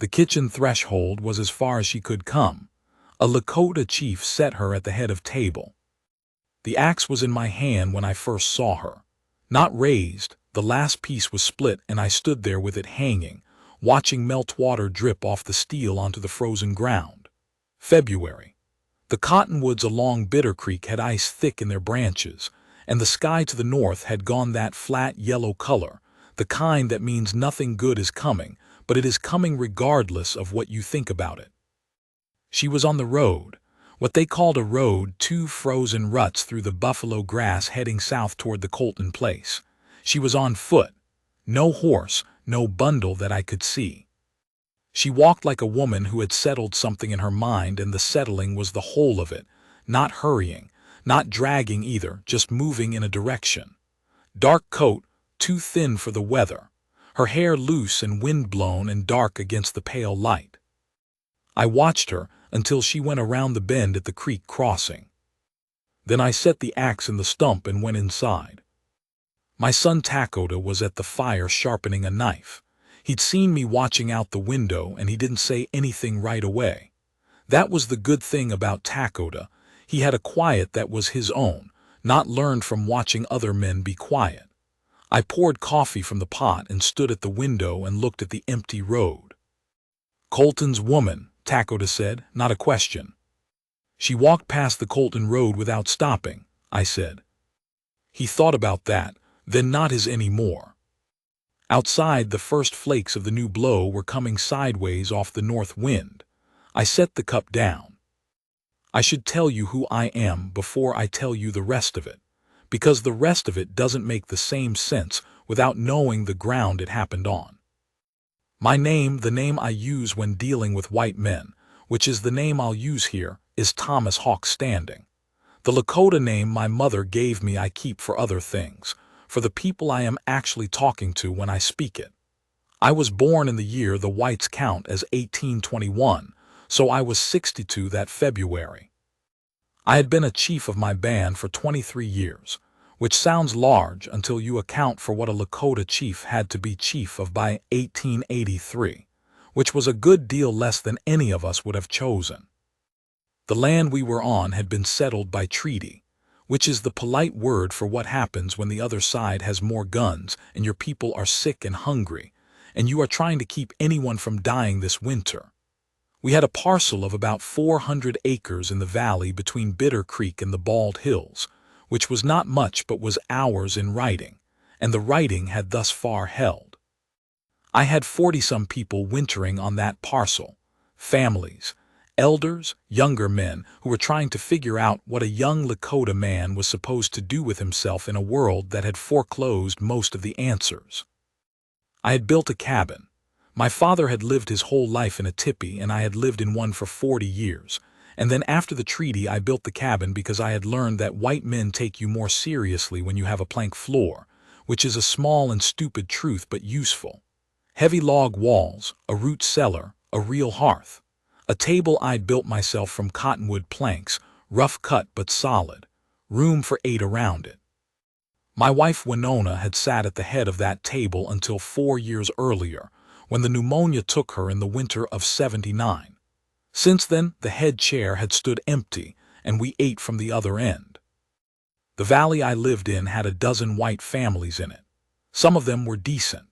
The kitchen threshold was as far as she could come. A Lakota chief set her at the head of table. The axe was in my hand when I first saw her. Not raised, the last piece was split and I stood there with it hanging, watching meltwater drip off the steel onto the frozen ground. February. The cottonwoods along Bitter Creek had ice thick in their branches, and the sky to the north had gone that flat yellow color, the kind that means nothing good is coming, but it is coming regardless of what you think about it. She was on the road, what they called a road, 2 frozen ruts through the buffalo grass heading south toward the Colton place. She was on foot, no horse, no bundle that I could see. She walked like a woman who had settled something in her mind, and the settling was the whole of it, not hurrying, not dragging either, just moving in a direction. Dark coat, too thin for the weather, her hair loose and wind-blown and dark against the pale light. I watched her until she went around the bend at the creek crossing. Then I set the axe in the stump and went inside. My son Lakota was at the fire sharpening a knife. He'd seen me watching out the window and he didn't say anything right away. That was the good thing about Lakota. He had a quiet that was his own, not learned from watching other men be quiet. I poured coffee from the pot and stood at the window and looked at the empty road. "Colton's woman," Lakota said, not a question. "She walked past the Colton road without stopping," I said. He thought about that, then not his anymore. Outside, the first flakes of the new blow were coming sideways off the north wind. I set the cup down. I should tell you who I am before I tell you the rest of it, because the rest of it doesn't make the same sense without knowing the ground it happened on. My name, the name I use when dealing with white men, which is the name I'll use here, is Thomas Hawk Standing. The Lakota name my mother gave me I keep for other things, for the people I am actually talking to when I speak it. I was born in the year the whites count as 1821, so I was 62 that February. I had been a chief of my band for 23 years, which sounds large until you account for what a Lakota chief had to be chief of by 1883, which was a good deal less than any of us would have chosen. The land we were on had been settled by treaty, which is the polite word for what happens when the other side has more guns and your people are sick and hungry, and you are trying to keep anyone from dying this winter. We had a parcel of about 400 acres in the valley between Bitter Creek and the Bald Hills, which was not much but was ours in writing, and the writing had thus far held. I had 40-some people wintering on that parcel, families, elders, younger men who were trying to figure out what a young Lakota man was supposed to do with himself in a world that had foreclosed most of the answers. I had built a cabin. My father had lived his whole life in a tipi and I had lived in one for 40 years, and then after the treaty I built the cabin because I had learned that white men take you more seriously when you have a plank floor, which is a small and stupid truth but useful. Heavy log walls, a root cellar, a real hearth. A table I'd built myself from cottonwood planks, rough cut but solid, room for 8 around it. My wife Winona had sat at the head of that table until 4 years earlier, when the pneumonia took her in the winter of '79. Since then, the head chair had stood empty, and we ate from the other end. The valley I lived in had a dozen white families in it. Some of them were decent.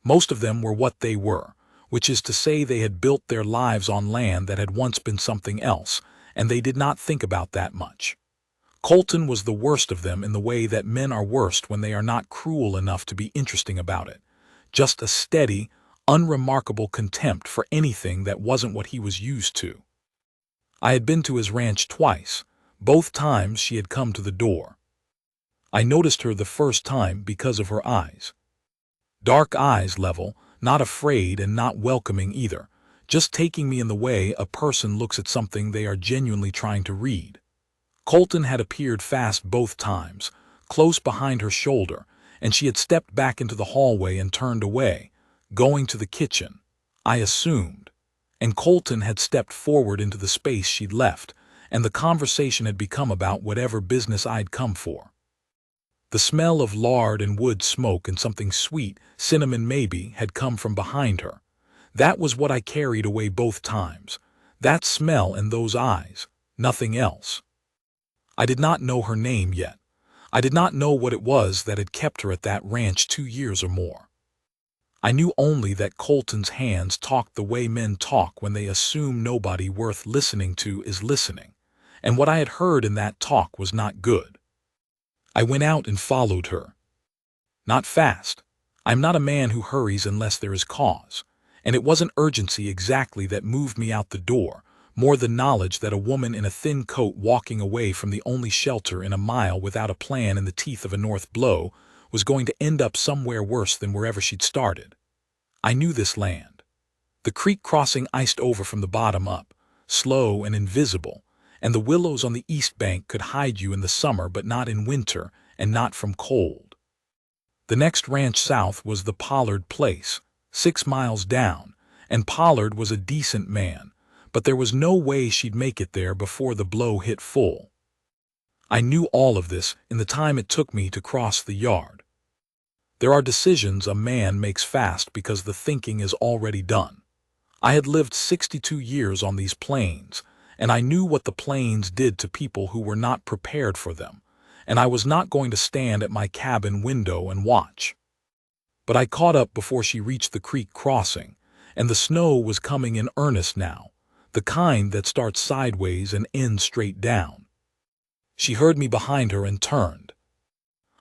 Most of them were what they were, which is to say they had built their lives on land that had once been something else, and they did not think about that much. Colton was the worst of them in the way that men are worst when they are not cruel enough to be interesting about it. Just a steady, unremarkable contempt for anything that wasn't what he was used to. I had been to his ranch twice. Both times she had come to the door. I noticed her the first time because of her eyes. Dark eyes, level, not afraid and not welcoming either, just taking me in the way a person looks at something they are genuinely trying to read. Colton had appeared fast both times, close behind her shoulder, and she had stepped back into the hallway and turned away, going to the kitchen, I assumed, and Colton had stepped forward into the space she'd left, and the conversation had become about whatever business I'd come for. The smell of lard and wood smoke and something sweet, cinnamon maybe, had come from behind her. That was what I carried away both times. That smell and those eyes, nothing else. I did not know her name yet. I did not know what it was that had kept her at that ranch 2 years or more. I knew only that Colton's hands talked the way men talk when they assume nobody worth listening to is listening, and what I had heard in that talk was not good. I went out and followed her. Not fast. I'm not a man who hurries unless there is cause, and it wasn't urgency exactly that moved me out the door, more the knowledge that a woman in a thin coat walking away from the only shelter in a mile without a plan in the teeth of a north blow was going to end up somewhere worse than wherever she'd started. I knew this land. The creek crossing iced over from the bottom up, slow and invisible, and the willows on the east bank could hide you in the summer but not in winter and not from cold. The next ranch south was the Pollard place, 6 miles down, and Pollard was a decent man, but there was no way she'd make it there before the blow hit full. I knew all of this in the time it took me to cross the yard. There are decisions a man makes fast because the thinking is already done. I had lived 62 years on these plains, and I knew what the plains did to people who were not prepared for them, and I was not going to stand at my cabin window and watch. But I caught up before she reached the creek crossing, and the snow was coming in earnest now, the kind that starts sideways and ends straight down. She heard me behind her and turned.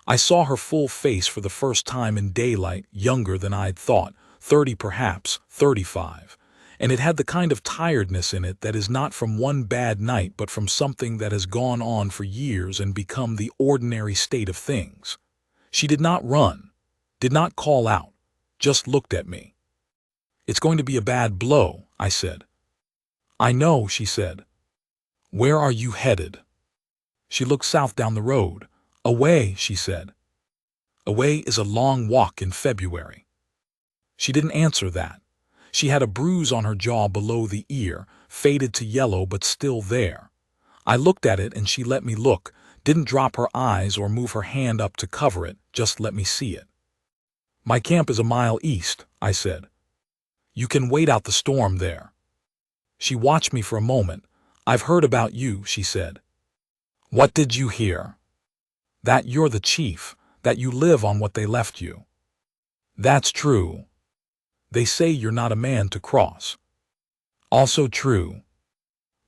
I saw her full face for the first time in daylight, younger than I'd thought, 30 perhaps, 35, and it had the kind of tiredness in it that is not from one bad night but from something that has gone on for years and become the ordinary state of things. She did not run, did not call out, just looked at me. "It's going to be a bad blow," I said. "I know," she said. "Where are you headed?" She looked south down the road. "Away," she said. "Away is a long walk in February." She didn't answer that. She had a bruise on her jaw below the ear, faded to yellow but still there. I looked at it and she let me look, didn't drop her eyes or move her hand up to cover it, just let me see it. "My camp is a mile east," I said. "You can wait out the storm there." She watched me for a moment. "I've heard about you," she said. "What did you hear?" "That you're the chief, that you live on what they left you." "That's true." "They say you're not a man to cross." "Also true."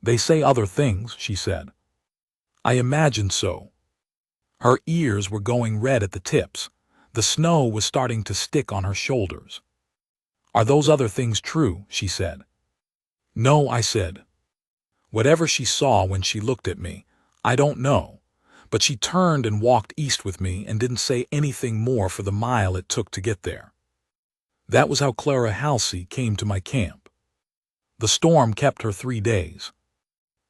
"They say other things," she said. "I imagined so." Her ears were going red at the tips. The snow was starting to stick on her shoulders. "Are those other things true?" she said. "No," I said. Whatever she saw when she looked at me, I don't know, but she turned and walked east with me and didn't say anything more for the mile it took to get there. That was how Clara Halsey came to my camp. The storm kept her 3 days.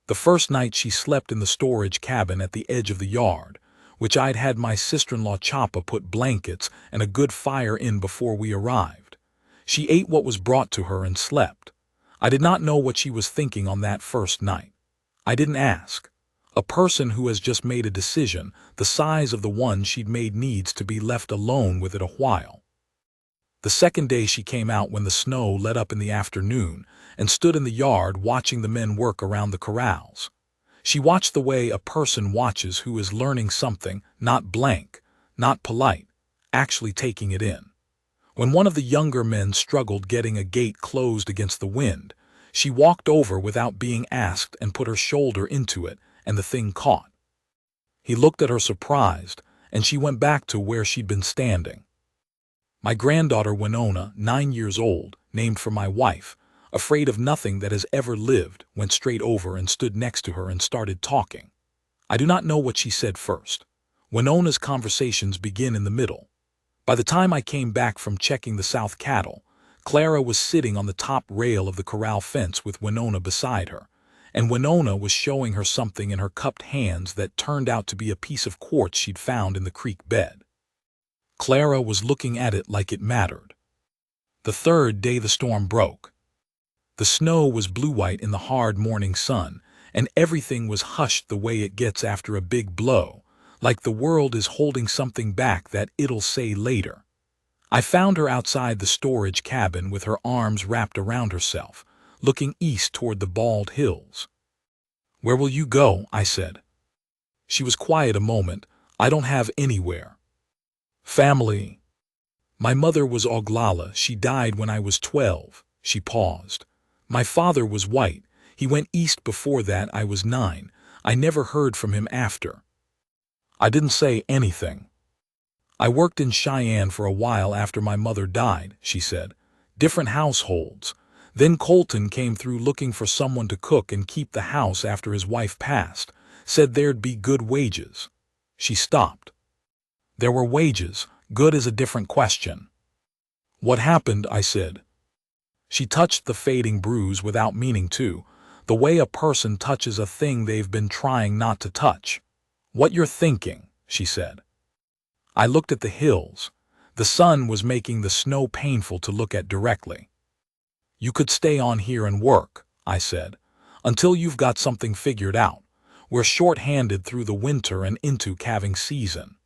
The first night she slept in the storage cabin at the edge of the yard, which I'd had my sister-in-law Chapa put blankets and a good fire in before we arrived. She ate what was brought to her and slept. I did not know what she was thinking on that first night. I didn't ask. A person who has just made a decision, the size of the one she'd made, needs to be left alone with it a while. The second day she came out when the snow let up in the afternoon and stood in the yard watching the men work around the corrals. She watched the way a person watches who is learning something, not blank, not polite, actually taking it in. When one of the younger men struggled getting a gate closed against the wind, she walked over without being asked and put her shoulder into it, and the thing caught. He looked at her surprised, and she went back to where she'd been standing. My granddaughter Winona, 9 years old, named for my wife, afraid of nothing that has ever lived, went straight over and stood next to her and started talking. I do not know what she said first. Winona's conversations begin in the middle. By the time I came back from checking the south cattle, Clara was sitting on the top rail of the corral fence with Winona beside her, and Winona was showing her something in her cupped hands that turned out to be a piece of quartz she'd found in the creek bed. Clara was looking at it like it mattered. The third day the storm broke. The snow was blue-white in the hard morning sun, and everything was hushed the way it gets after a big blow, like the world is holding something back that it'll say later. I found her outside the storage cabin with her arms wrapped around herself, looking east toward the bald hills. "Where will you go?" I said. She was quiet a moment. "I don't have anywhere." "Family." "My mother was Oglala. She died when I was 12. She paused. "My father was white. He went east before that. I was 9. I never heard from him after." I didn't say anything. "I worked in Cheyenne for a while after my mother died," she said. "Different households. Then Colton came through looking for someone to cook and keep the house after his wife passed. Said there'd be good wages." She stopped. "There were wages. Good is a different question." "What happened?" I said. She touched the fading bruise without meaning to, the way a person touches a thing they've been trying not to touch. "What you're thinking," she said. I looked at the hills. The sun was making the snow painful to look at directly. "You could stay on here and work," I said, "until you've got something figured out. We're short-handed through the winter and into calving season."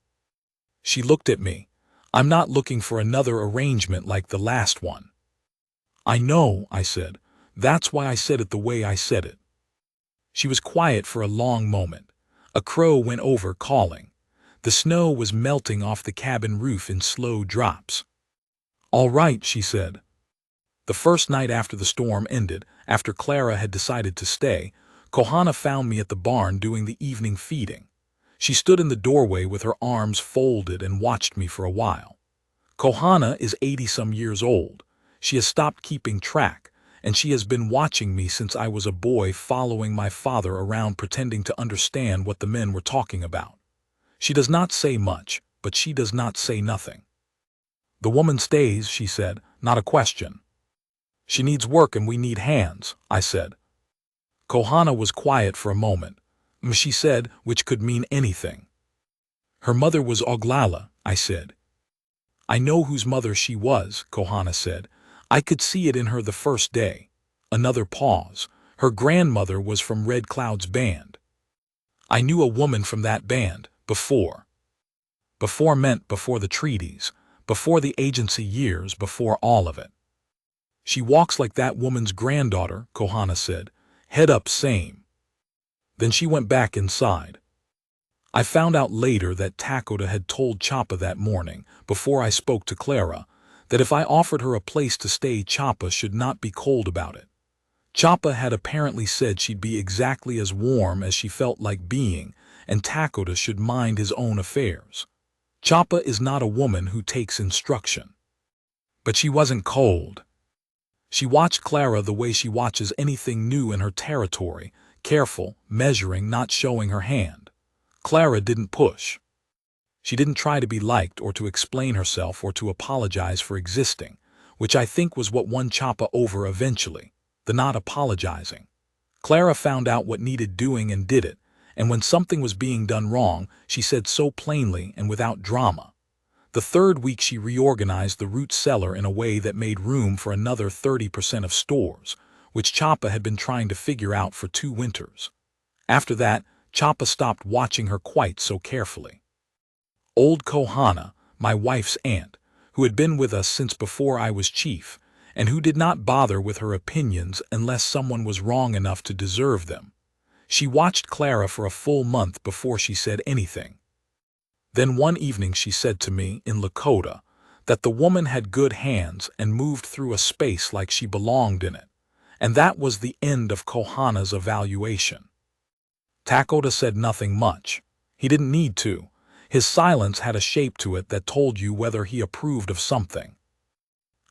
She looked at me. "I'm not looking for another arrangement like the last one." "I know," I said. "That's why I said it the way I said it." She was quiet for a long moment. A crow went over calling. The snow was melting off the cabin roof in slow drops. "All right," she said. The first night after the storm ended, after Clara had decided to stay, Kohana found me at the barn doing the evening feeding. She stood in the doorway with her arms folded and watched me for a while. Kohana is 80-some years old. She has stopped keeping track, and she has been watching me since I was a boy, following my father around pretending to understand what the men were talking about. She does not say much, but she does not say nothing. "The woman stays," she said, "not a question." "She needs work and we need hands," I said. Kohana was quiet for a moment. She said, which could mean anything. "Her mother was Oglala," I said. "I know whose mother she was," Kohana said. "I could see it in her the first day." Another pause. "Her grandmother was from Red Cloud's band." "I knew a woman from that band, before." Before meant before the treaties, before the agency years, before all of it. "She walks like that woman's granddaughter," Kohana said. "Head up same." Then she went back inside. I found out later that Lakota had told Chapa that morning, before I spoke to Clara, that if I offered her a place to stay, Chapa should not be cold about it. Chapa had apparently said she'd be exactly as warm as she felt like being, and Lakota should mind his own affairs. Chapa is not a woman who takes instruction. But she wasn't cold. She watched Clara the way she watches anything new in her territory, careful, measuring, not showing her hand. Clara didn't push. She didn't try to be liked or to explain herself or to apologize for existing, which I think was what won Chapa over eventually, the not apologizing. Clara found out what needed doing and did it, and when something was being done wrong, she said so plainly and without drama. The third week she reorganized the root cellar in a way that made room for another 30% of stores, which Chapa had been trying to figure out for 2 winters. After that, Chapa stopped watching her quite so carefully. Old Kohana, my wife's aunt, who had been with us since before I was chief, and who did not bother with her opinions unless someone was wrong enough to deserve them. She watched Clara for a full month before she said anything. Then one evening she said to me, in Lakota, that the woman had good hands and moved through a space like she belonged in it, and that was the end of Kohana's evaluation. Lakota said nothing much. He didn't need to. His silence had a shape to it that told you whether he approved of something.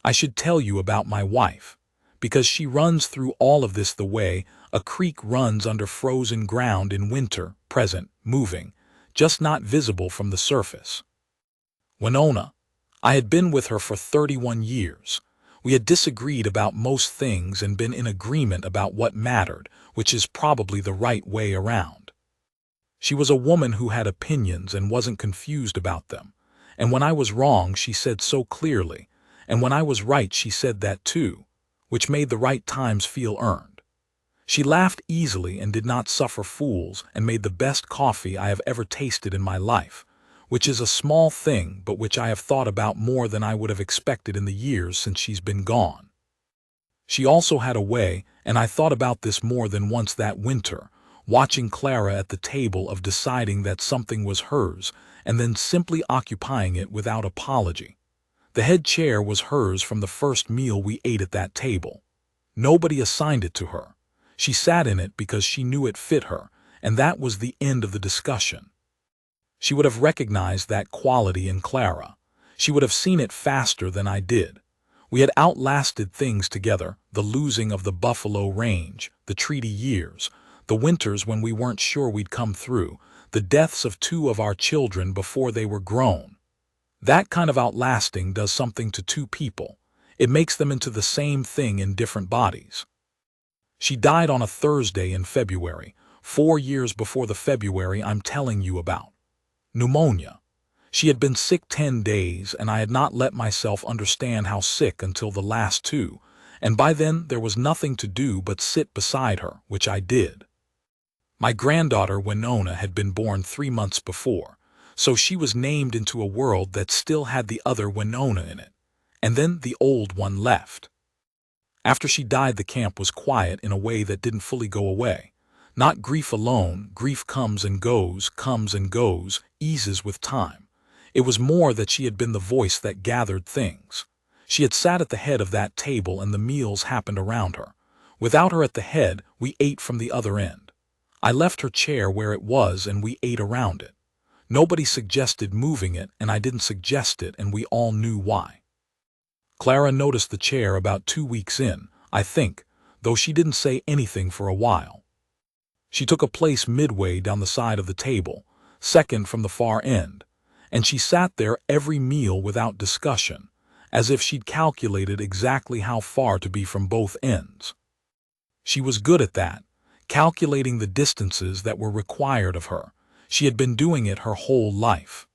I should tell you about my wife, because she runs through all of this the way a creek runs under frozen ground in winter, present, moving, just not visible from the surface. Winona. I had been with her for 31 years. We had disagreed about most things and been in agreement about what mattered, which is probably the right way around. She was a woman who had opinions and wasn't confused about them, and when I was wrong she said so clearly, and when I was right she said that too, which made the right times feel earned. She laughed easily and did not suffer fools and made the best coffee I have ever tasted in my life, which is a small thing but which I have thought about more than I would have expected in the years since she's been gone. She also had a way, and I thought about this more than once that winter, watching Clara at the table of deciding that something was hers and then simply occupying it without apology. The head chair was hers from the first meal we ate at that table. Nobody assigned it to her. She sat in it because she knew it fit her, and that was the end of the discussion. She would have recognized that quality in Clara. She would have seen it faster than I did. We had outlasted things together, the losing of the Buffalo Range, the treaty years, the winters when we weren't sure we'd come through, the deaths of 2 of our children before they were grown. That kind of outlasting does something to 2 people. It makes them into the same thing in different bodies. She died on a Thursday in February, 4 years before the February I'm telling you about. Pneumonia. She had been sick 10 days, and I had not let myself understand how sick until the last 2, and by then there was nothing to do but sit beside her, which I did. My granddaughter Winona had been born 3 months before, so she was named into a world that still had the other Winona in it, and then the old one left. After she died, the camp was quiet in a way that didn't fully go away. Not grief alone, grief comes and goes, eases with time. It was more that she had been the voice that gathered things. She had sat at the head of that table and the meals happened around her. Without her at the head, we ate from the other end. I left her chair where it was and we ate around it. Nobody suggested moving it and I didn't suggest it, and we all knew why. Clara noticed the chair about 2 weeks in, I think, though she didn't say anything for a while. She took a place midway down the side of the table, second from the far end, and she sat there every meal without discussion, as if she'd calculated exactly how far to be from both ends. She was good at that, calculating the distances that were required of her. She had been doing it her whole life.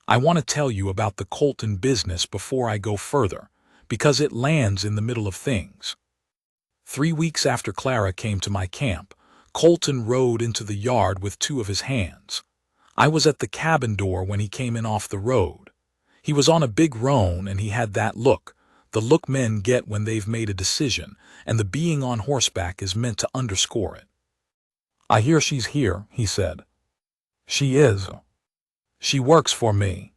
I want to tell you about the Colton business before I go further, because it lands in the middle of things. 3 weeks after Clara came to my camp, Colton rode into the yard with 2 of his hands. I was at the cabin door when he came in off the road. He was on a big roan and he had that look, the look men get when they've made a decision, and the being on horseback is meant to underscore it. "I hear she's here," he said. "She is. She works for me.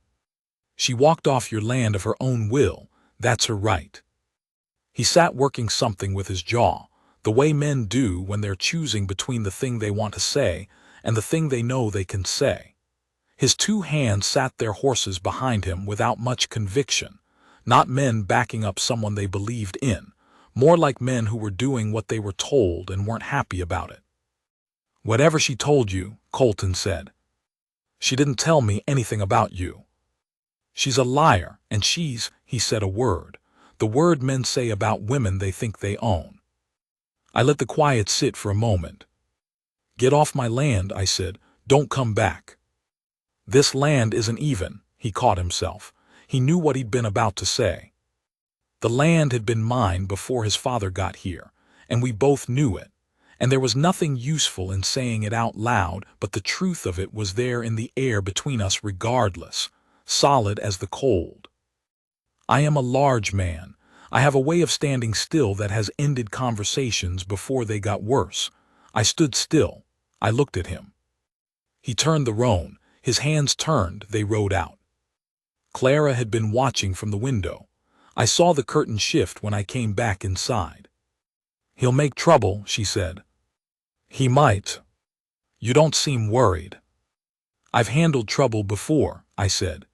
She walked off your land of her own will, that's her right." He sat working something with his jaw, the way men do when they're choosing between the thing they want to say and the thing they know they can say. His 2 hands sat their horses behind him without much conviction, not men backing up someone they believed in, more like men who were doing what they were told and weren't happy about it. "Whatever she told you," Colton said. "She didn't tell me anything about you. She's a liar, and he said a word, the word men say about women they think they own. I let the quiet sit for a moment. "Get off my land," I said. "Don't come back." "This land isn't even," he caught himself. He knew what he'd been about to say. The land had been mine before his father got here, and we both knew it, and there was nothing useful in saying it out loud, but the truth of it was there in the air between us regardless, solid as the cold. I am a large man. I have a way of standing still that has ended conversations before they got worse. I stood still. I looked at him. He turned the roan. His hands turned, they rode out. Clara had been watching from the window. I saw the curtain shift when I came back inside. "He'll make trouble," she said. "He might. You don't seem worried." "I've handled trouble before," I said.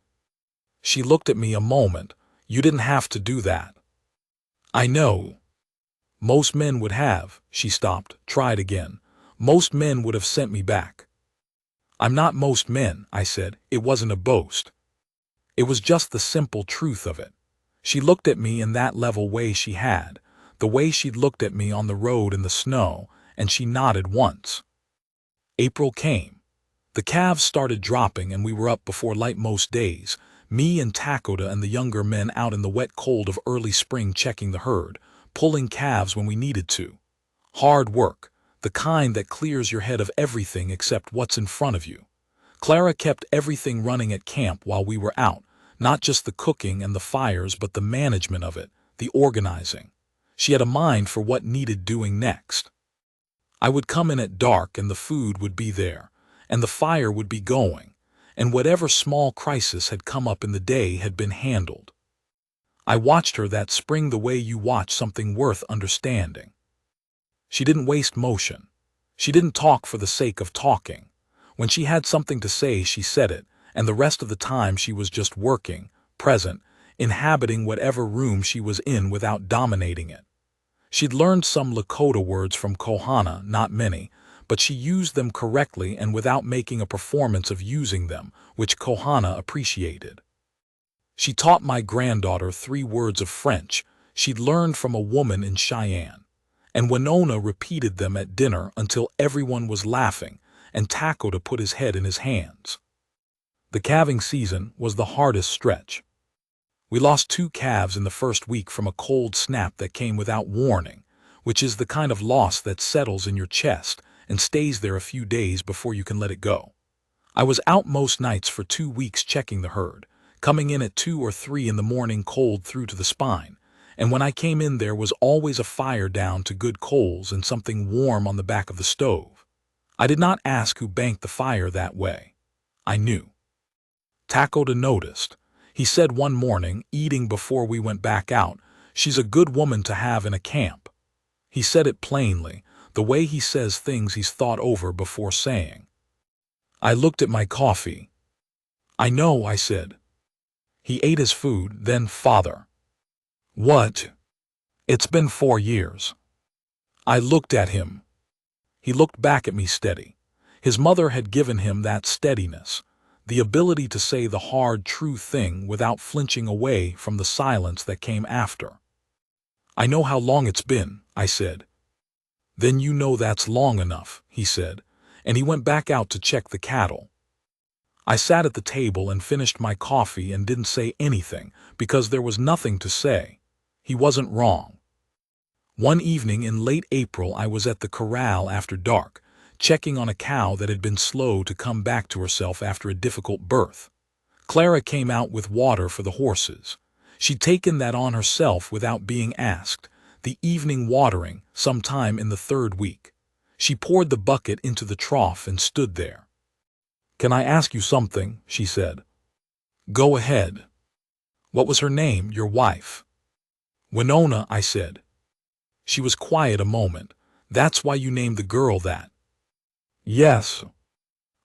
She looked at me a moment. "You didn't have to do that." "I know. Most men would have." She stopped, tried again. "Most men would have sent me back." "I'm not most men," I said. It wasn't a boast. It was just the simple truth of it. She looked at me in that level way she had, the way she'd looked at me on the road in the snow, and she nodded once. April came. The calves started dropping and we were up before light most days, me and Lakota and the younger men out in the wet cold of early spring checking the herd, pulling calves when we needed to. Hard work, the kind that clears your head of everything except what's in front of you. Clara kept everything running at camp while we were out, not just the cooking and the fires but the management of it, the organizing. She had a mind for what needed doing next. I would come in at dark and the food would be there, and the fire would be going, and whatever small crisis had come up in the day had been handled. I watched her that spring the way you watch something worth understanding. She didn't waste motion. She didn't talk for the sake of talking. When she had something to say, she said it, and the rest of the time she was just working, present, inhabiting whatever room she was in without dominating it. She'd learned some Lakota words from Kohana, not many, but she used them correctly and without making a performance of using them, which Kohana appreciated. She taught my granddaughter 3 words of French she'd learned from a woman in Cheyenne, and Winona repeated them at dinner until everyone was laughing and Lakota put his head in his hands. The calving season was the hardest stretch. We lost 2 calves in the first week from a cold snap that came without warning, which is the kind of loss that settles in your chest and stays there a few days before you can let it go. I was out most nights for 2 weeks checking the herd, coming in at 2 or 3 in the morning cold through to the spine, and when I came in there was always a fire down to good coals and something warm on the back of the stove. I did not ask who banked the fire that way. I knew. Lakota noticed. He said one morning, eating before we went back out, "She's a good woman to have in a camp." He said it plainly, the way he says things he's thought over before saying. I looked at my coffee. "I know," I said. He ate his food, then, "Father." "What?" "It's been 4 years." I looked at him. He looked back at me steady. His mother had given him that steadiness, the ability to say the hard, true thing without flinching away from the silence that came after. "I know how long it's been," I said. "Then you know that's long enough," he said, and he went back out to check the cattle. I sat at the table and finished my coffee and didn't say anything because there was nothing to say. He wasn't wrong. One evening in late April I was at the corral after dark, checking on a cow that had been slow to come back to herself after a difficult birth. Clara came out with water for the horses. She'd taken that on herself without being asked, the evening watering sometime in the 3rd week. She poured the bucket into the trough and stood there. "Can I ask you something?" she said. "Go ahead." "What was her name, your wife?" "Winona," I said. She was quiet a moment. "That's why you named the girl that?" "Yes."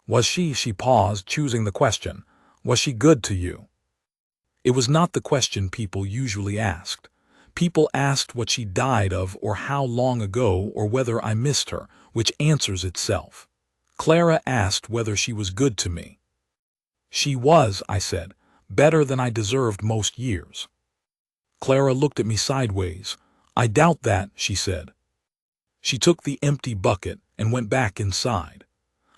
"Was she paused, choosing the question, was she good to you?" It was not the question people usually asked. People asked what she died of or how long ago or whether I missed her, which answers itself. Clara asked whether she was good to me. "She was," I said, "better than I deserved most years." Clara looked at me sideways. "I doubt that," she said. She took the empty bucket and went back inside.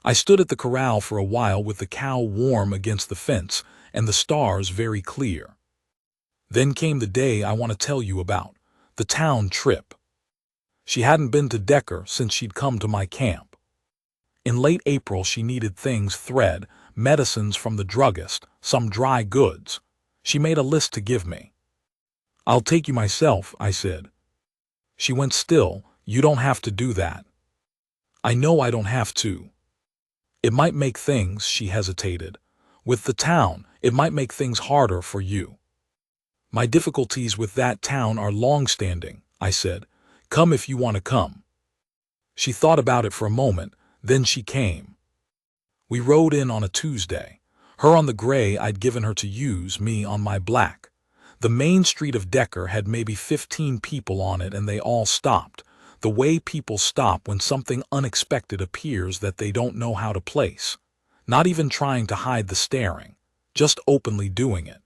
I stood at the corral for a while with the cow warm against the fence and the stars very clear. Then came the day I want to tell you about, the town trip. She hadn't been to Decker since she'd come to my camp. In late April she needed things: thread, medicines from the druggist, some dry goods. She made a list to give me. "I'll take you myself," I said. She went still. "You don't have to do that." "I know I don't have to." "It might make things," she hesitated. "With the town, it might make things harder for you." "My difficulties with that town are long-standing," I said. "Come if you want to come." She thought about it for a moment, then she came. We rode in on a Tuesday. Her on the gray I'd given her to use, me on my black. The main street of Decker had maybe 15 people on it and they all stopped, the way people stop when something unexpected appears that they don't know how to place. Not even trying to hide the staring, just openly doing it.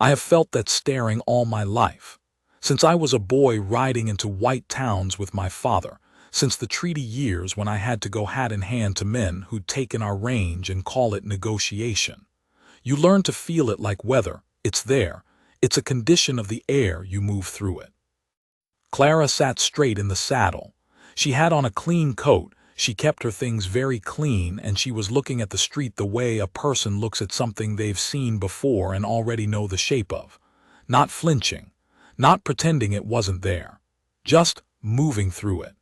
I have felt that staring all my life. Since I was a boy riding into white towns with my father, since the treaty years when I had to go hat in hand to men who'd taken our range and call it negotiation. You learn to feel it like weather. It's there. It's a condition of the air, you move through it. Clara sat straight in the saddle. She had on a clean coat. She kept her things very clean, and she was looking at the street the way a person looks at something they've seen before and already know the shape of. Not flinching, not pretending it wasn't there, just moving through it.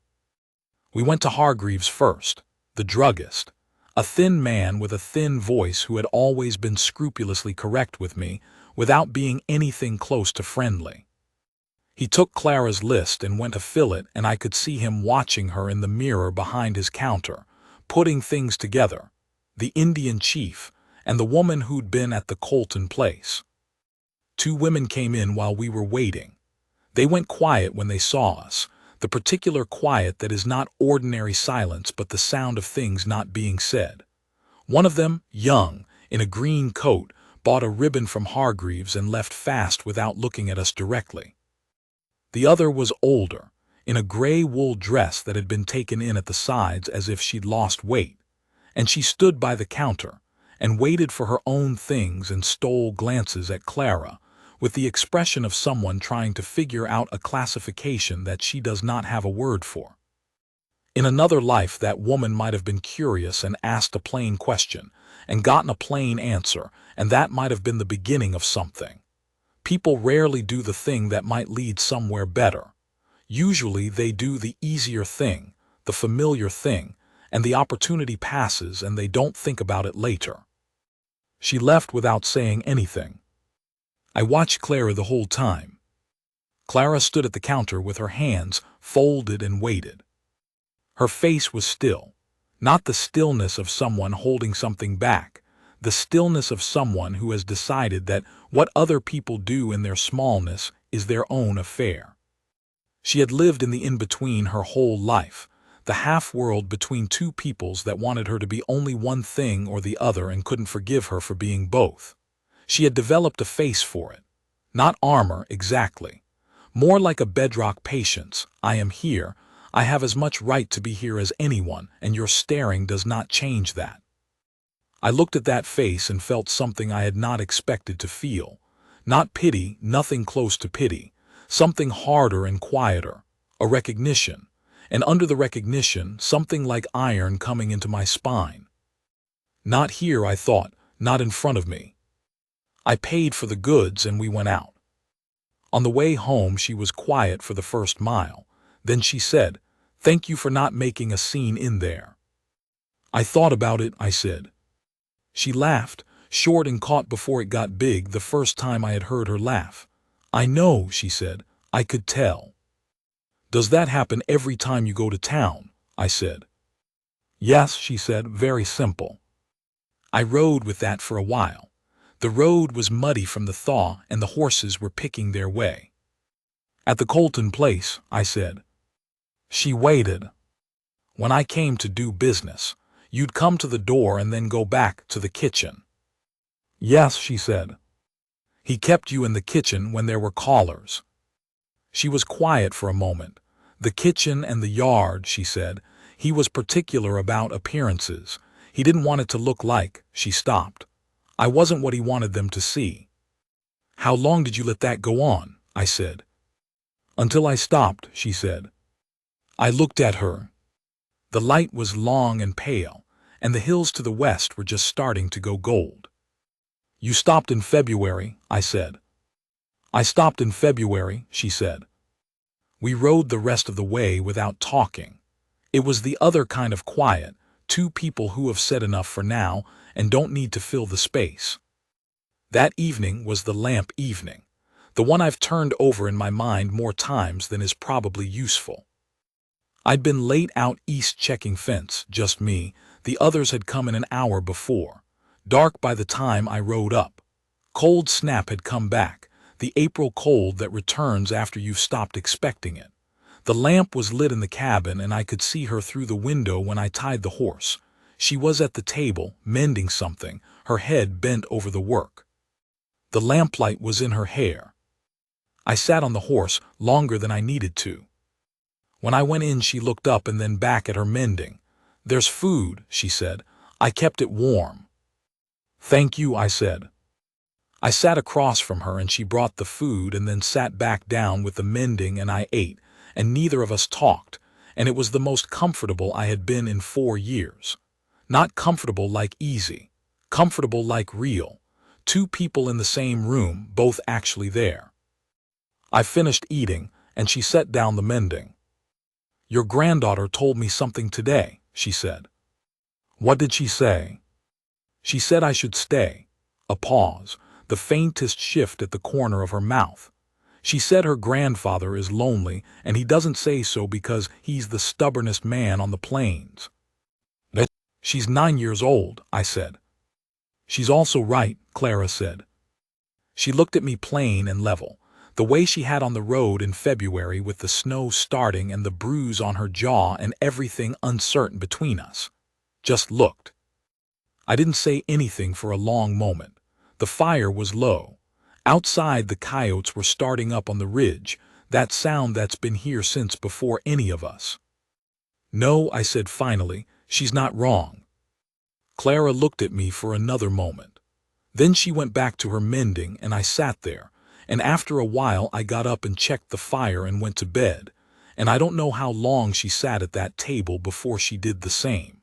We went to Hargreaves first, the druggist, a thin man with a thin voice who had always been scrupulously correct with me without being anything close to friendly. He took Clara's list and went to fill it, and I could see him watching her in the mirror behind his counter, putting things together, the Indian chief and the woman who'd been at the Colton place. 2 women came in while we were waiting. They went quiet when they saw us, the particular quiet that is not ordinary silence but the sound of things not being said. One of them, young, in a green coat, bought a ribbon from Hargreaves and left fast without looking at us directly. The other was older, in a gray wool dress that had been taken in at the sides as if she'd lost weight, and she stood by the counter and waited for her own things and stole glances at Clara, with the expression of someone trying to figure out a classification that she does not have a word for. In another life, that woman might have been curious and asked a plain question and gotten a plain answer, and that might have been the beginning of something. People rarely do the thing that might lead somewhere better. Usually they do the easier thing, the familiar thing, and the opportunity passes and they don't think about it later. She left without saying anything. I watched Clara the whole time. Clara stood at the counter with her hands folded and waited. Her face was still, not the stillness of someone holding something back, the stillness of someone who has decided that what other people do in their smallness is their own affair. She had lived in the in-between her whole life, the half-world between 2 peoples that wanted her to be only one thing or the other and couldn't forgive her for being both. She had developed a face for it. Not armor, exactly. More like a bedrock patience. I am here. I have as much right to be here as anyone, and your staring does not change that. I looked at that face and felt something I had not expected to feel. Not pity, nothing close to pity. Something harder and quieter. A recognition. And under the recognition, something like iron coming into my spine. Not here, I thought, not in front of me. I paid for the goods and we went out. On the way home, she was quiet for the first mile. Then she said, "Thank you for not making a scene in there." "I thought about it," I said. She laughed, short and caught before it got big, the first time I had heard her laugh. "I know," she said. "I could tell." "Does that happen every time you go to town?" I said. "Yes," she said, "very simple." I rode with that for a while. The road was muddy from the thaw and the horses were picking their way. "At the Colton place," I said. She waited. "When I came to do business, you'd come to the door and then go back to the kitchen." "Yes," she said. "He kept you in the kitchen when there were callers." She was quiet for a moment. "The kitchen and the yard," she said. "He was particular about appearances. He didn't want it to look like—" She stopped. "I wasn't what he wanted them to see." "How long did you let that go on?" I said. "Until I stopped," she said. I looked at her. The light was long and pale, and the hills to the west were just starting to go gold. "You stopped in February," I said. "I stopped in February," she said. We rode the rest of the way without talking. It was the other kind of quiet, 2 people who have said enough for now and don't need to fill the space. That evening was the lamp evening, the one I've turned over in my mind more times than is probably useful. I'd been late out east checking fence, just me. The others had come in an hour before. Dark by the time I rode up. Cold snap had come back, the April cold that returns after you've stopped expecting it. The lamp was lit in the cabin and I could see her through the window when I tied the horse. She was at the table, mending something, her head bent over the work. The lamplight was in her hair. I sat on the horse longer than I needed to. When I went in, she looked up and then back at her mending. "There's food," she said. "I kept it warm." "Thank you," I said. I sat across from her and she brought the food and then sat back down with the mending and I ate, and neither of us talked, and it was the most comfortable I had been in 4 years. Not comfortable like easy, comfortable like real. Two people in the same room, both actually there. I finished eating, and she set down the mending. "Your granddaughter told me something today," she said. "What did she say?" "She said I should stay." A pause, the faintest shift at the corner of her mouth. "She said her grandfather is lonely, and he doesn't say so because he's the stubbornest man on the plains." "She's 9 years old," I said. "She's also right," Clara said. She looked at me plain and level, the way she had on the road in February with the snow starting and the bruise on her jaw and everything uncertain between us. Just looked. I didn't say anything for a long moment. The fire was low. Outside, the coyotes were starting up on the ridge, that sound that's been here since before any of us. "No," I said finally, "she's not wrong." Clara looked at me for another moment. Then she went back to her mending, and I sat there, and after a while I got up and checked the fire and went to bed, and I don't know how long she sat at that table before she did the same.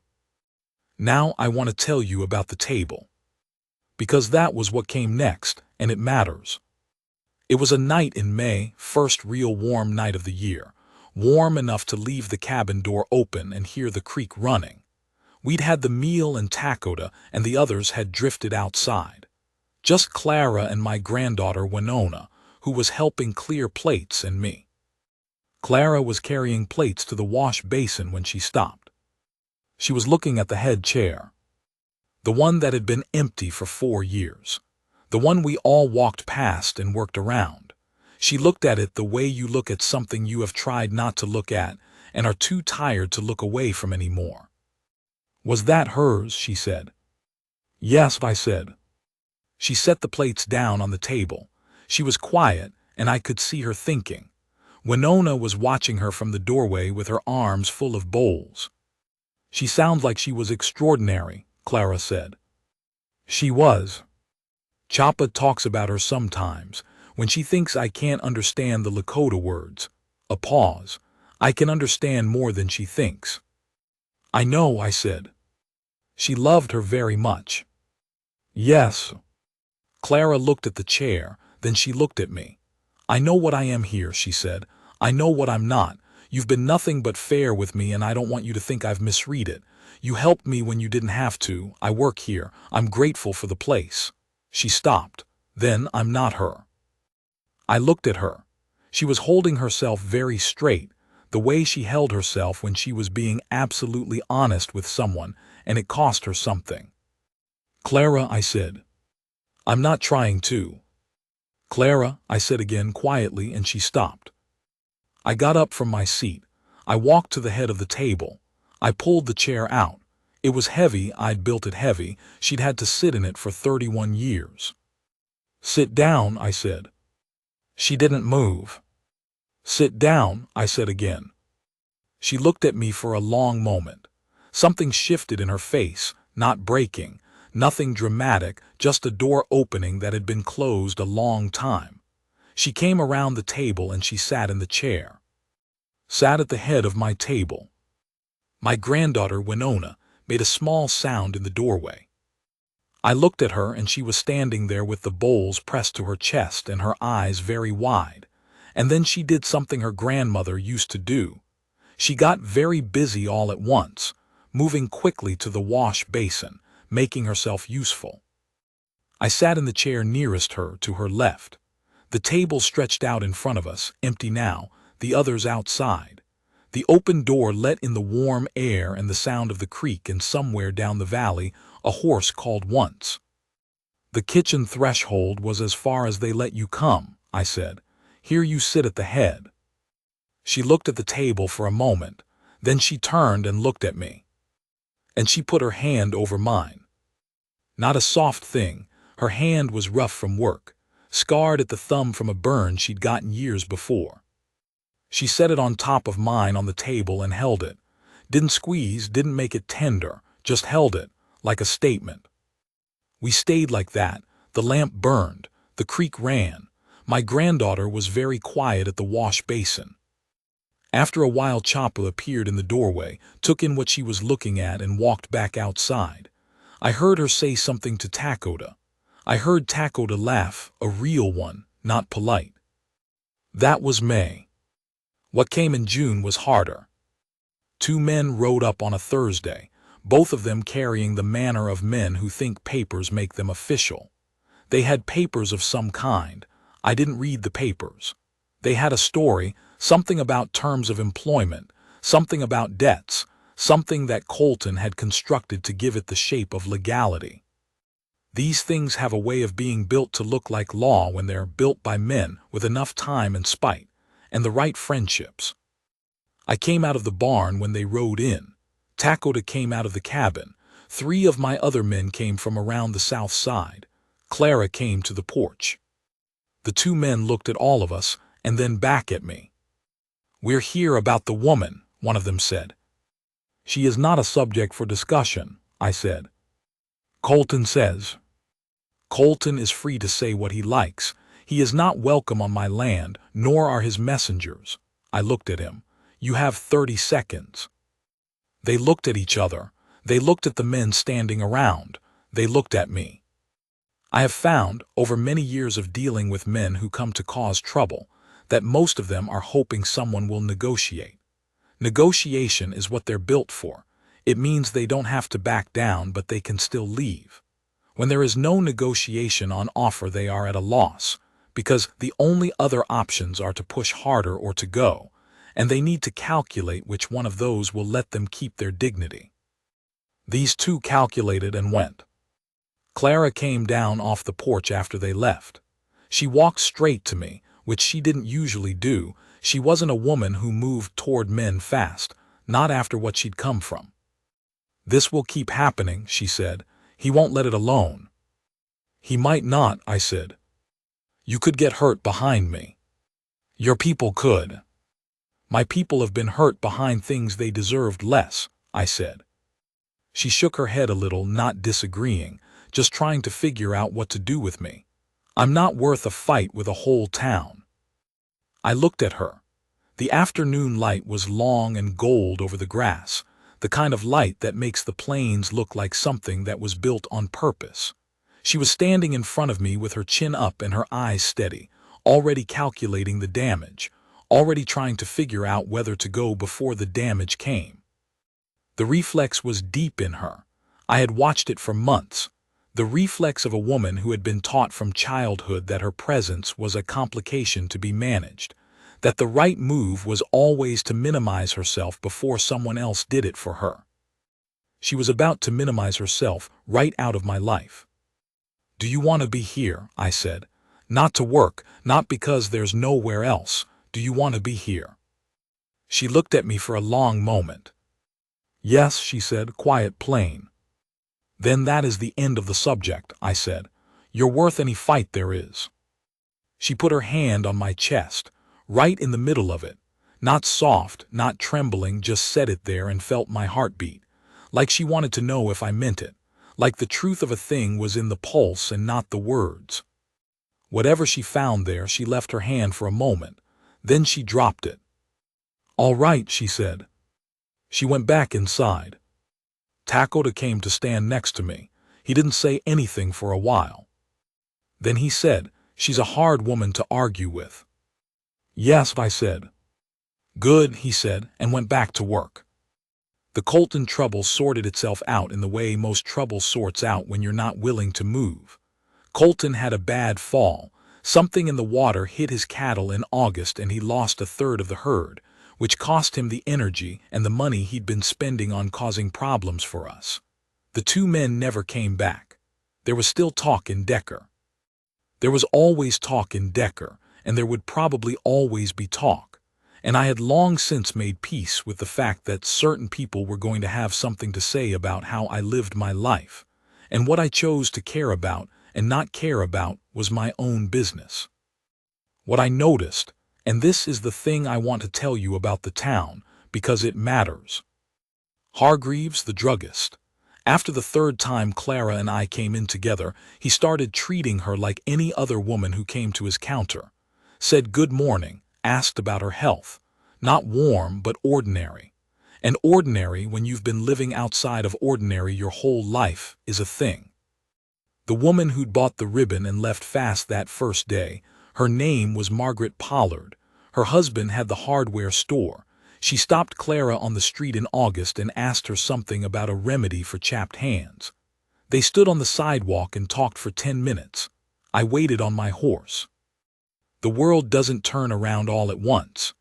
Now I want to tell you about the table, because that was what came next, and it matters. It was a night in May, first real warm night of the year, warm enough to leave the cabin door open and hear the creek running. We'd had the meal and Lakota, and the others had drifted outside. Just Clara and my granddaughter Winona, who was helping clear plates, and me. Clara was carrying plates to the wash basin when she stopped. She was looking at the head chair. The one that had been empty for 4 years. The one we all walked past and worked around. She looked at it the way you look at something you have tried not to look at and are too tired to look away from anymore. "Was that hers?" she said. "Yes," I said. She set the plates down on the table. She was quiet, and I could see her thinking. Winona was watching her from the doorway with her arms full of bowls. "She sounds like she was extraordinary," Clara said. "She was. Chapa talks about her sometimes, when she thinks I can't understand the Lakota words." A pause. "I can understand more than she thinks." "I know," I said. "She loved her very much." "Yes." Clara looked at the chair, then she looked at me. "I know what I am here," she said. "I know what I'm not. You've been nothing but fair with me, and I don't want you to think I've misread it. You helped me when you didn't have to. I work here. I'm grateful for the place." She stopped. "Then I'm not her." I looked at her. She was holding herself very straight, the way she held herself when she was being absolutely honest with someone, and it cost her something. "Clara," I said. "I'm not trying to." "Clara," I said again quietly, and she stopped. I got up from my seat. I walked to the head of the table. I pulled the chair out. It was heavy. I'd built it heavy. She'd had to sit in it for 31 years. "Sit down," I said. She didn't move. "Sit down," I said again. She looked at me for a long moment. Something shifted in her face, not breaking, nothing dramatic, just a door opening that had been closed a long time. She came around the table and she sat in the chair. Sat at the head of my table. My granddaughter Winona made a small sound in the doorway. I looked at her, and she was standing there with the bowls pressed to her chest and her eyes very wide. And then she did something her grandmother used to do. She got very busy all at once, moving quickly to the wash basin, making herself useful. I sat in the chair nearest her, to her left. The table stretched out in front of us, empty now, the others outside. The open door let in the warm air and the sound of the creek, and somewhere down the valley a horse called once. "The kitchen threshold was as far as they let you come," I said. "Here you sit at the head." She looked at the table for a moment, then she turned and looked at me. And she put her hand over mine. Not a soft thing. Her hand was rough from work, scarred at the thumb from a burn she'd gotten years before. She set it on top of mine on the table and held it. Didn't squeeze, didn't make it tender, just held it, like a statement. We stayed like that. The lamp burned. The creek ran. My granddaughter was very quiet at the wash basin. After a while, Chopper appeared in the doorway, took in what she was looking at, and walked back outside. I heard her say something to Lakota. I heard Lakota laugh, a real one, not polite. That was May. What came in June was harder. 2 men rode up on a Thursday, both of them carrying the manner of men who think papers make them official. They had papers of some kind. I didn't read the papers. They had a story, something about terms of employment, something about debts, something that Colton had constructed to give it the shape of legality. These things have a way of being built to look like law when they're built by men with enough time and spite, and the right friendships. I came out of the barn when they rode in. Lakota came out of the cabin. 3 of my other men came from around the south side. Clara came to the porch. The 2 men looked at all of us and then back at me. "We're here about the woman," one of them said. "She is not a subject for discussion," I said. Colton says. Colton is free to say what he likes. He is not welcome on my land, nor are his messengers. I looked at him. You have 30 seconds. They looked at each other. They looked at the men standing around. They looked at me. I have found, over many years of dealing with men who come to cause trouble, that most of them are hoping someone will negotiate. Negotiation is what they're built for. It means they don't have to back down, but they can still leave. When there is no negotiation on offer, they are at a loss, because the only other options are to push harder or to go, and they need to calculate which one of those will let them keep their dignity. These 2 calculated and went. Clara came down off the porch after they left. She walked straight to me, which she didn't usually do. She wasn't a woman who moved toward men fast, not after what she'd come from. "This will keep happening," she said. "He won't let it alone." "He might not," I said. "You could get hurt behind me." "Your people could." "My people have been hurt behind things they deserved less," I said. She shook her head a little, not disagreeing, just trying to figure out what to do with me. "I'm not worth a fight with a whole town." I looked at her. The afternoon light was long and gold over the grass, the kind of light that makes the plains look like something that was built on purpose. She was standing in front of me with her chin up and her eyes steady, already calculating the damage, already trying to figure out whether to go before the damage came. The reflex was deep in her. I had watched it for months. The reflex of a woman who had been taught from childhood that her presence was a complication to be managed, that the right move was always to minimize herself before someone else did it for her. She was about to minimize herself right out of my life. "Do you want to be here?" I said. "Not to work, not because there's nowhere else. Do you want to be here?" She looked at me for a long moment. "Yes," she said, quiet, plain. "Then that is the end of the subject," I said. "You're worth any fight there is." She put her hand on my chest, right in the middle of it, not soft, not trembling, just set it there and felt my heartbeat, like she wanted to know if I meant it, like the truth of a thing was in the pulse and not the words. Whatever she found there, she left her hand for a moment, then she dropped it. "All right," she said. She went back inside. Lakota came to stand next to me. He didn't say anything for a while. Then he said, "She's a hard woman to argue with." "Yes," I said. "Good," he said, and went back to work. The Colton trouble sorted itself out in the way most trouble sorts out when you're not willing to move. Colton had a bad fall. Something in the water hit his cattle in August and he lost a third of the herd, which cost him the energy and the money he'd been spending on causing problems for us. The 2 men never came back. There was still talk in Decker. There was always talk in Decker, and there would probably always be talk. And I had long since made peace with the fact that certain people were going to have something to say about how I lived my life, and what I chose to care about and not care about was my own business. What I noticed, and this is the thing I want to tell you about the town, because it matters. Hargreaves, the druggist. After the 3rd time Clara and I came in together, he started treating her like any other woman who came to his counter. Said good morning, asked about her health, Not warm, but ordinary. And ordinary, when you've been living outside of ordinary your whole life, is a thing. The woman who'd bought the ribbon and left fast that first day, her name was Margaret Pollard. Her husband had the hardware store. She stopped Clara on the street in August and asked her something about a remedy for chapped hands. They stood on the sidewalk and talked for 10 minutes. I waited on my horse. The world doesn't turn around all at once.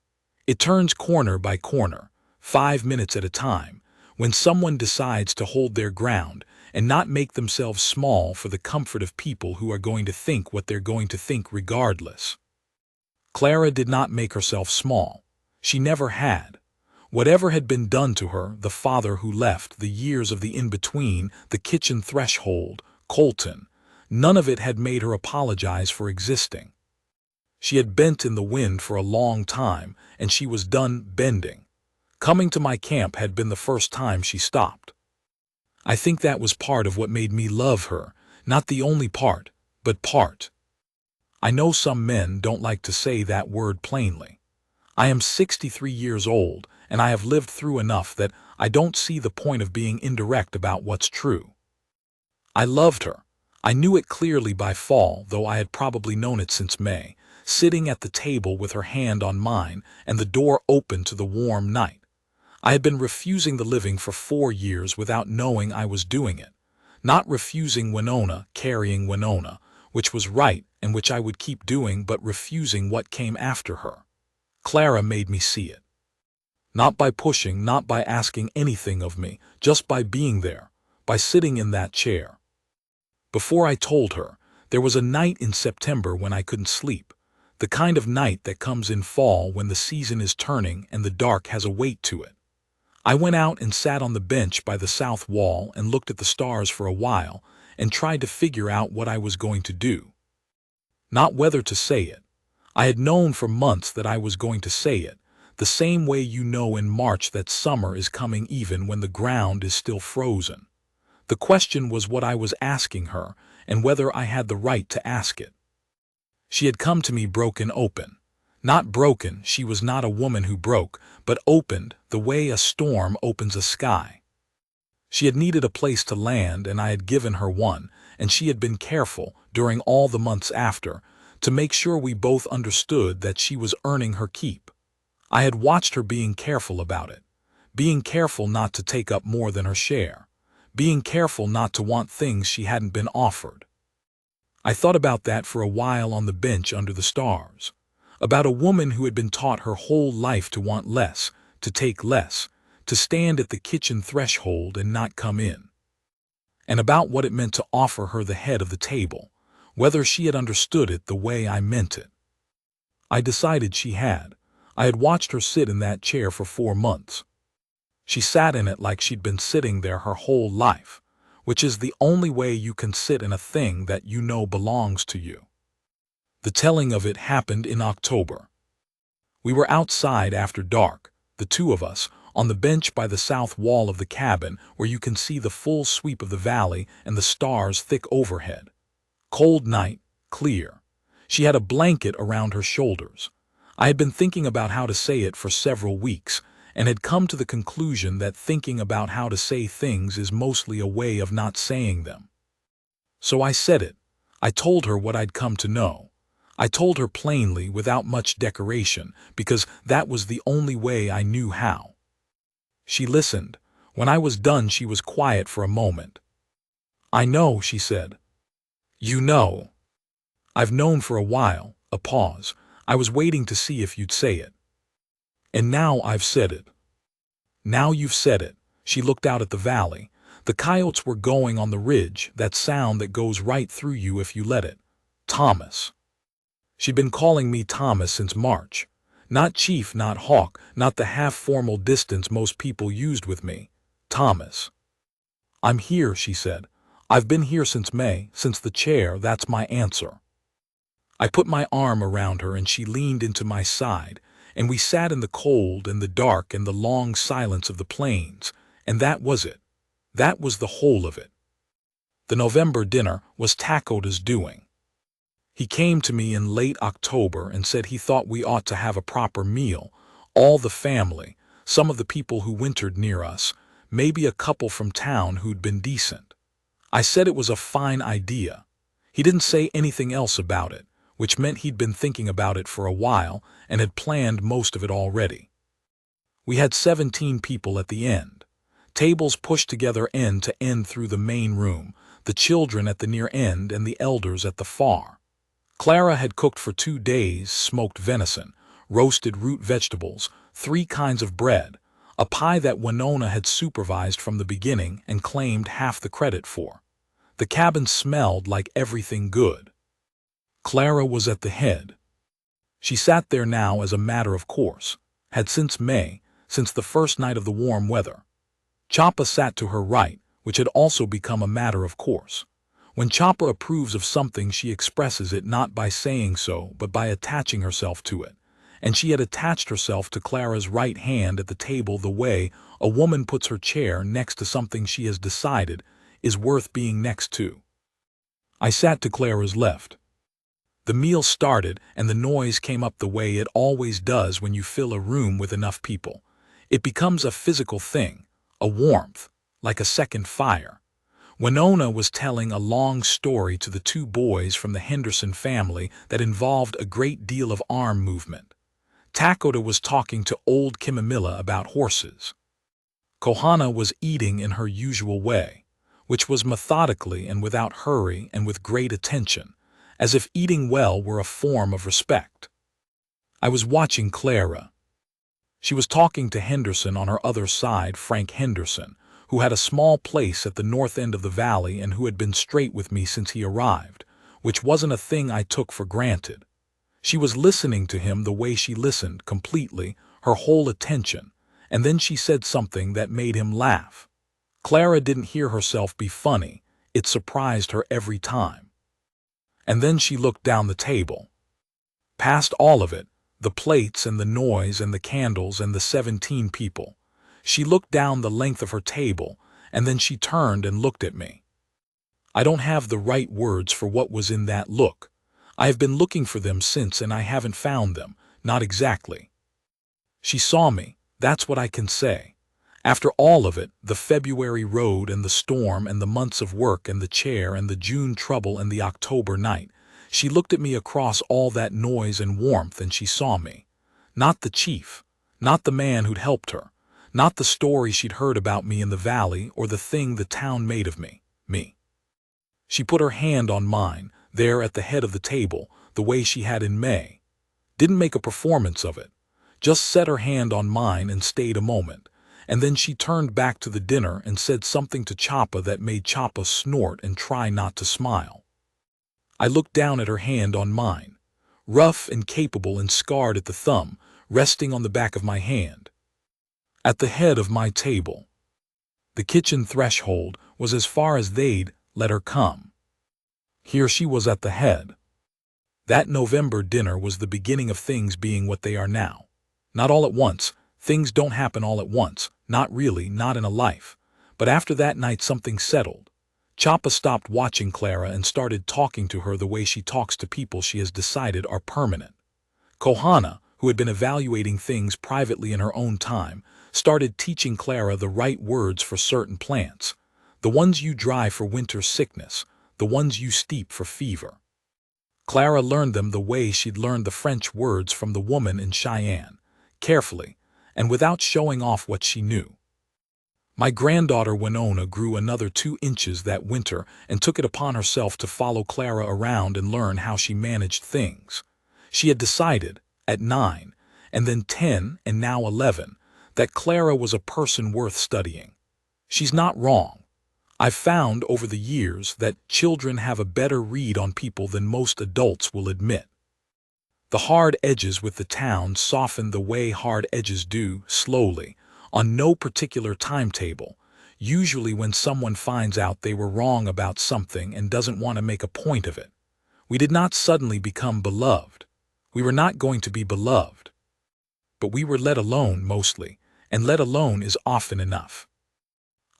It turns corner by corner, 5 minutes at a time, when someone decides to hold their ground and not make themselves small for the comfort of people who are going to think what they're going to think regardless. Clara did not make herself small. She never had. Whatever had been done to her, the father who left, the years of the in-between, the kitchen threshold, Colton, none of it had made her apologize for existing. She had bent in the wind for a long time, and she was done bending. Coming to my camp had been the first time she stopped. I think that was part of what made me love her, not the only part, but part. I know some men don't like to say that word plainly. I am 63 years old, and I have lived through enough that I don't see the point of being indirect about what's true. I loved her. I knew it clearly by fall, though I had probably known it since May, sitting at the table with her hand on mine and the door open to the warm night. I had been refusing the living for 4 years without knowing I was doing it. Not refusing Winona, carrying Winona, which was right and which I would keep doing, but refusing what came after her. Clara made me see it. Not by pushing, not by asking anything of me, just by being there, by sitting in that chair. Before I told her, there was a night in September when I couldn't sleep, the kind of night that comes in fall when the season is turning and the dark has a weight to it. I went out and sat on the bench by the south wall and looked at the stars for a while and tried to figure out what I was going to do. Not whether to say it. I had known for months that I was going to say it, the same way you know in March that summer is coming even when the ground is still frozen. The question was what I was asking her and whether I had the right to ask it. She had come to me broken open. Not broken, she was not a woman who broke, but opened the way a storm opens a sky. She had needed a place to land, and I had given her one, and she had been careful, during all the months after, to make sure we both understood that she was earning her keep. I had watched her being careful about it, being careful not to take up more than her share, being careful not to want things she hadn't been offered. I thought about that for a while on the bench under the stars, about a woman who had been taught her whole life to want less, to take less, to stand at the kitchen threshold and not come in, and about what it meant to offer her the head of the table, whether she had understood it the way I meant it. I decided she had. I had watched her sit in that chair for 4 months. She sat in it like she'd been sitting there her whole life, which is the only way you can sit in a thing that you know belongs to you. The telling of it happened in October. We were outside after dark, the two of us, on the bench by the south wall of the cabin where you can see the full sweep of the valley and the stars thick overhead. Cold night, clear. She had a blanket around her shoulders. I had been thinking about how to say it for several weeks, and had come to the conclusion that thinking about how to say things is mostly a way of not saying them. So I said it. I told her what I'd come to know. I told her plainly, without much decoration, because that was the only way I knew how. She listened. When I was done, she was quiet for a moment. "I know," she said. "You know." "I've known for a while." A pause. "I was waiting to see if you'd say it. And now I've said it." "Now you've said it." She looked out at the valley. The coyotes were going on the ridge, that sound that goes right through you if you let it. Thomas. She'd been calling me Thomas since March. Not chief, not hawk, not the half-formal distance most people used with me. Thomas. "I'm here," she said. "I've been here since May, since the chair, that's my answer." I put my arm around her and she leaned into my side, and we sat in the cold and the dark and the long silence of the plains, and that was it. That was the whole of it. The November dinner was Lakota's doing. He came to me in late October and said he thought we ought to have a proper meal, All the family, some of the people who wintered near us, maybe a couple from town who'd been decent. I said it was a fine idea. He didn't say anything else about it, which meant he'd been thinking about it for a while and had planned most of it already. We had 17 people at the end. Tables pushed together end to end through the main room, the children at the near end and the elders at the far. Clara had cooked for 2 days smoked venison, roasted root vegetables, 3 kinds of bread, a pie that Winona had supervised from the beginning and claimed half the credit for. The cabin smelled like everything good. Clara was at the head. She sat there now as a matter of course, had since May, since the first night of the warm weather. Choppa sat to her right, which had also become a matter of course. When Choppa approves of something, she expresses it not by saying so, but by attaching herself to it. And she had attached herself to Clara's right hand at the table the way a woman puts her chair next to something she has decided is worth being next to. I sat to Clara's left. The meal started and the noise came up the way it always does when you fill a room with enough people. It becomes a physical thing, a warmth, like a second fire. Winona was telling a long story to the 2 boys from the Henderson family that involved a great deal of arm movement. Lakota was talking to old Kimamilla about horses. Kohana was eating in her usual way, which was methodically and without hurry and with great attention, as if eating well were a form of respect. I was watching Clara. She was talking to Henderson on her other side, Frank Henderson, who had a small place at the north end of the valley and who had been straight with me since he arrived, which wasn't a thing I took for granted. She was listening to him the way she listened, completely, her whole attention, and then she said something that made him laugh. Clara didn't hear herself be funny. It surprised her every time. And then she looked down the table. Past all of it, the plates and the noise and the candles and the 17 people. She looked down the length of her table, and then she turned and looked at me. I don't have the right words for what was in that look. I have been looking for them since and I haven't found them, not exactly. She saw me, that's what I can say. After all of it, the February road and the storm and the months of work and the chair and the June trouble and the October night, she looked at me across all that noise and warmth and she saw me. Not the chief, not the man who'd helped her, not the story she'd heard about me in the valley or the thing the town made of me. She put her hand on mine, there at the head of the table, the way she had in May. Didn't make a performance of it. Just set her hand on mine and stayed a moment, and then she turned back to the dinner and said something to Choppa that made Choppa snort and try not to smile. I looked down at her hand on mine, rough and capable and scarred at the thumb, resting on the back of my hand. At the head of my table. The kitchen threshold was as far as they'd let her come. Here she was at the head. That November dinner was the beginning of things being what they are now. Not all at once. Things don't happen all at once. Not really, not in a life. But after that night something settled. Choppa stopped watching Clara and started talking to her the way she talks to people she has decided are permanent. Kohana, who had been evaluating things privately in her own time, started teaching Clara the right words for certain plants, the ones you dry for winter sickness, the ones you steep for fever. Clara learned them the way she'd learned the French words from the woman in Cheyenne, carefully, and without showing off what she knew. My granddaughter Winona grew another 2 inches that winter and took it upon herself to follow Clara around and learn how she managed things. She had decided, at 9, and then 10, and now 11, that Clara was a person worth studying. She's not wrong. I've found over the years that children have a better read on people than most adults will admit. The hard edges with the town soften the way hard edges do, slowly, on no particular timetable, usually when someone finds out they were wrong about something and doesn't want to make a point of it. We did not suddenly become beloved. We were not going to be beloved. But we were let alone mostly, and let alone is often enough.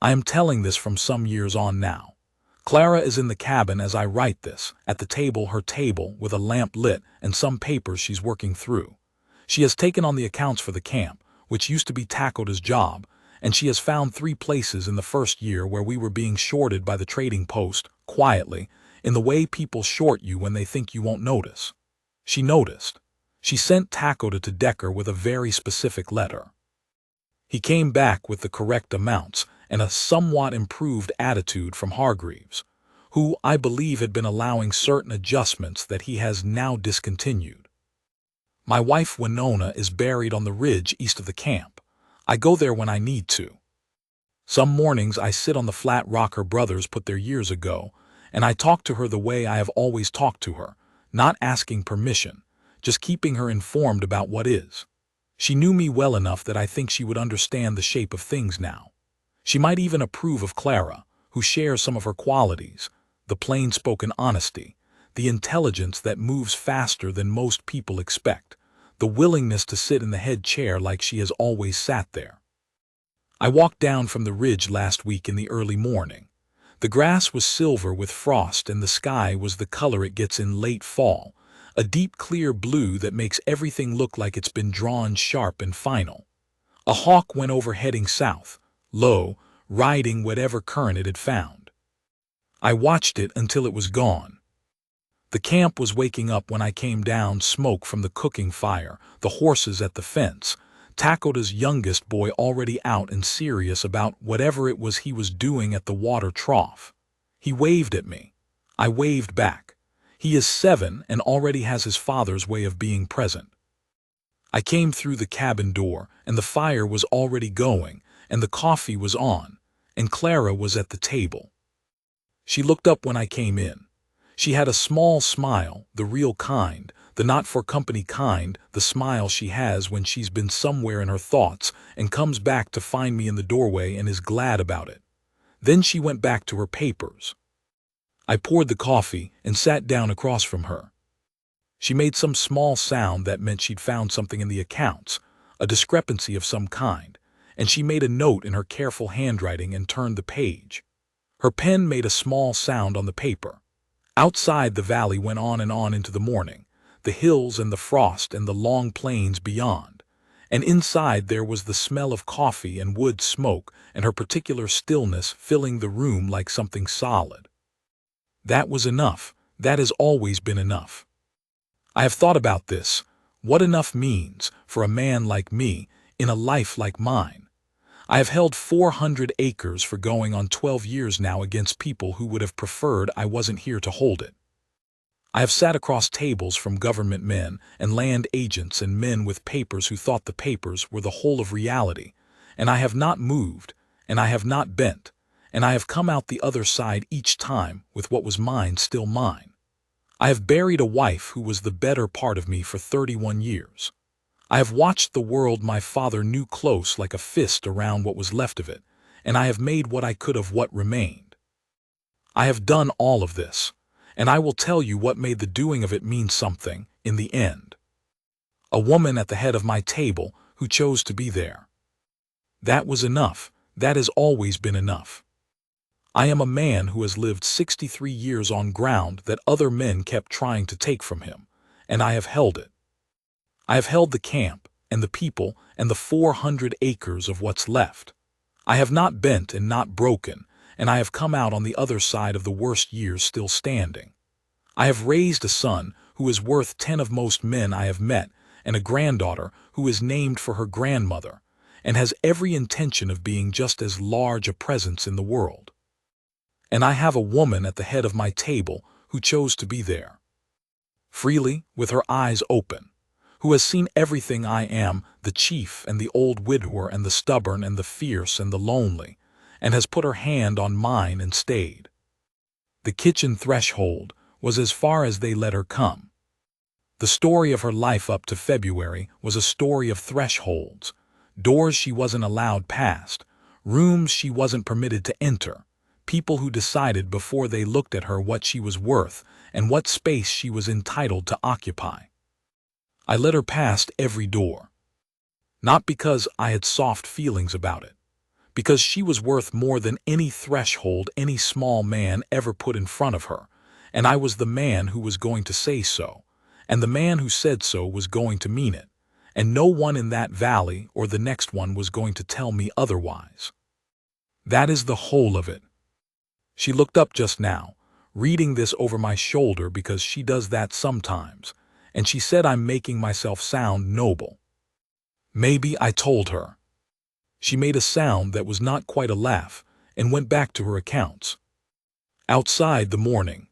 I am telling this from some years on now. Clara is in the cabin as I write this, at the table, her table, with a lamp lit and some papers she's working through. She has taken on the accounts for the camp, which used to be Takota's job, and she has found 3 places in the first year where we were being shorted by the trading post, quietly, in the way people short you when they think you won't notice. She noticed. She sent Takota to Decker with a very specific letter. He came back with the correct amounts and a somewhat improved attitude from Hargreaves, who I believe had been allowing certain adjustments that he has now discontinued. My wife Winona is buried on the ridge east of the camp. I go there when I need to. Some mornings I sit on the flat rock her brothers put there years ago, and I talk to her the way I have always talked to her, not asking permission, just keeping her informed about what is. She knew me well enough that I think she would understand the shape of things now. She might even approve of Clara, who shares some of her qualities, the plain-spoken honesty, the intelligence that moves faster than most people expect, the willingness to sit in the head chair like she has always sat there. I walked down from the ridge last week in the early morning. The grass was silver with frost and the sky was the color it gets in late fall, a deep clear blue that makes everything look like it's been drawn sharp and final. A hawk went over heading south, low, riding whatever current it had found. I watched it until it was gone. The camp was waking up when I came down, smoke from the cooking fire, the horses at the fence, Takota's youngest boy already out and serious about whatever it was he was doing at the water trough. He waved at me. I waved back. He is 7 and already has his father's way of being present. I came through the cabin door, and the fire was already going, and the coffee was on, and Clara was at the table. She looked up when I came in. She had a small smile, the real kind, the not-for-company kind, the smile she has when she's been somewhere in her thoughts and comes back to find me in the doorway and is glad about it. Then she went back to her papers. I poured the coffee and sat down across from her. She made some small sound that meant she'd found something in the accounts, a discrepancy of some kind, and she made a note in her careful handwriting and turned the page. Her pen made a small sound on the paper. Outside, the valley went on and on into the morning, the hills and the frost and the long plains beyond, and inside there was the smell of coffee and wood smoke and her particular stillness filling the room like something solid. That was enough. That has always been enough. I have thought about this, what enough means for a man like me in a life like mine. I have held 400 acres for going on 12 years now against people who would have preferred I wasn't here to hold it. I have sat across tables from government men and land agents and men with papers who thought the papers were the whole of reality, and I have not moved, and I have not bent, and I have come out the other side each time with what was mine still mine. I have buried a wife who was the better part of me for 31 years. I have watched the world my father knew close like a fist around what was left of it, and I have made what I could of what remained. I have done all of this, and I will tell you what made the doing of it mean something in the end. A woman at the head of my table who chose to be there. That was enough. That has always been enough. I am a man who has lived 63 years on ground that other men kept trying to take from him, and I have held it. I have held the camp, and the people, and the 400 acres of what's left. I have not bent and not broken, and I have come out on the other side of the worst years still standing. I have raised a son who is worth 10 of most men I have met, and a granddaughter who is named for her grandmother, and has every intention of being just as large a presence in the world. And I have a woman at the head of my table who chose to be there. Freely, with her eyes open, who has seen everything I am, the chief and the old widower and the stubborn and the fierce and the lonely, and has put her hand on mine and stayed. The kitchen threshold was as far as they let her come. The story of her life up to February was a story of thresholds, doors she wasn't allowed past, rooms she wasn't permitted to enter, people who decided before they looked at her what she was worth and what space she was entitled to occupy. I let her past every door. Not because I had soft feelings about it, because she was worth more than any threshold any small man ever put in front of her, and I was the man who was going to say so, and the man who said so was going to mean it, and no one in that valley or the next one was going to tell me otherwise. That is the whole of it. She looked up just now, reading this over my shoulder because she does that sometimes, and she said I'm making myself sound noble. Maybe, I told her. She made a sound that was not quite a laugh and went back to her accounts. Outside, the morning,